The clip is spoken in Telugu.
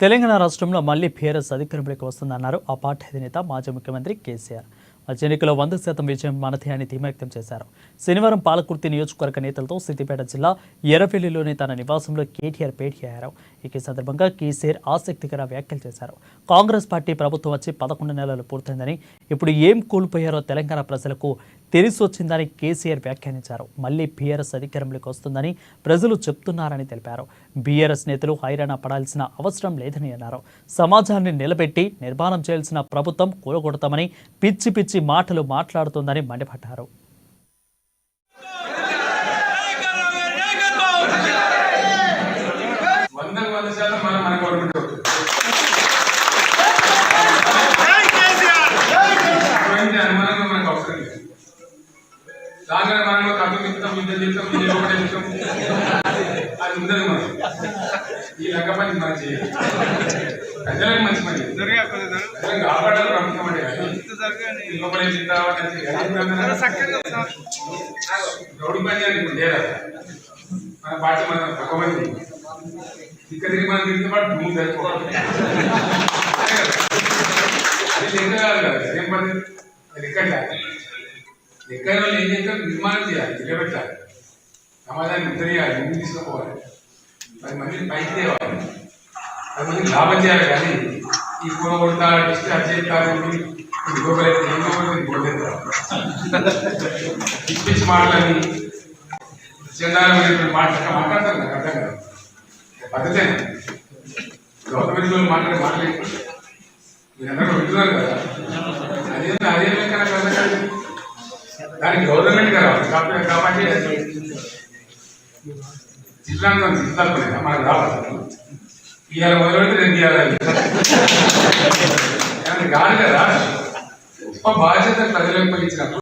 తెలంగాణ రాష్ట్రంలో మళ్లీ బీఆర్ఎస్ అధికారంలోకి వస్తుందన్నారు ఆ పార్టీ అధినేత మాజీ ముఖ్యమంత్రి కేసీఆర్. వచ్చే ఎన్నికల్లో 100% విజయం మనదే అని ధీమా వ్యక్తం చేశారు. శనివారం పాలకుర్తి నియోజకవర్గ నేతలతో సిద్దిపేట జిల్లా ఎర్రవెల్లిలోని తన నివాసంలో కేటీఆర్ భేటీ అయ్యారు. ఈ సందర్భంగా కేసీఆర్ ఆసక్తికర వ్యాఖ్యలు చేశారు. కాంగ్రెస్ పార్టీ ప్రభుత్వం వచ్చి 11 నెలలు పూర్తయిందని, ఇప్పుడు ఏం కోల్పోయారో తెలంగాణ ప్రజలకు తెలిసి వచ్చిందని కేసీఆర్ వ్యాఖ్యానించారు. మళ్లీ బీఆర్ఎస్ అధికారంలోకి వస్తుందని ప్రజలు చెప్తున్నారని తెలిపారు. బీఆర్ఎస్ నేతలు హైరాణ పడాల్సిన అవసరం లేదని అన్నారు. సమాజాన్ని నిలబెట్టి నిర్మాణం చేయాల్సిన ప్రభుత్వం కూలగొడతామని పిచ్చి పిచ్చి మాటలు మాట్లాడుతోందని మండిపడ్డారు. ఈ లంక పని మంచి ప్రజలకు మంచి పని కాపాడాలి ప్రభుత్వం అంటే రౌడీ పని లేదా మన పార్టీ మన తక్కువ మంది ఇక్కడ తిరిగి మనం తిరిగితే పాటు భూమి సరిపోవాలి. అది లెక్క కాదు కదా, ఏం పని లెక్క లెక్క వాళ్ళు ఏం చేస్తారు, నిర్మాణం చేయాలి, నిలబెట్టాలి, సమాజాన్ని ఉత్తరేయాలి, ముందు తీసుకుపోవాలి, 10 మందిని పైకి తేవాలి, 10 మందికి లాభం చేయాలి. కానీ ఈ కూర కొడతా డిస్ట్ అచేస్తారు పిచ్చి మాటలని చందాలమైనటువంటి మాట్లాడతారు. నాకు అర్థం కాదు, పద్ధతే గవర్నమెంట్ వాళ్ళు మాట్లాడే మీరందరూ వింటున్నారు కదా, అదే లెక్క నాకు అర్థం కాదు. దానికి గవర్నమెంట్ కావాలి కాబట్టి చిత్రాంతం సిద్ధాంతం మనకు రావాలి. ఇవాళ మొదలుపెడితే రేపు ఇవ్వాలి కాదు కదా. గొప్ప బాధ్యత ప్రజలకు ఇచ్చినప్పుడు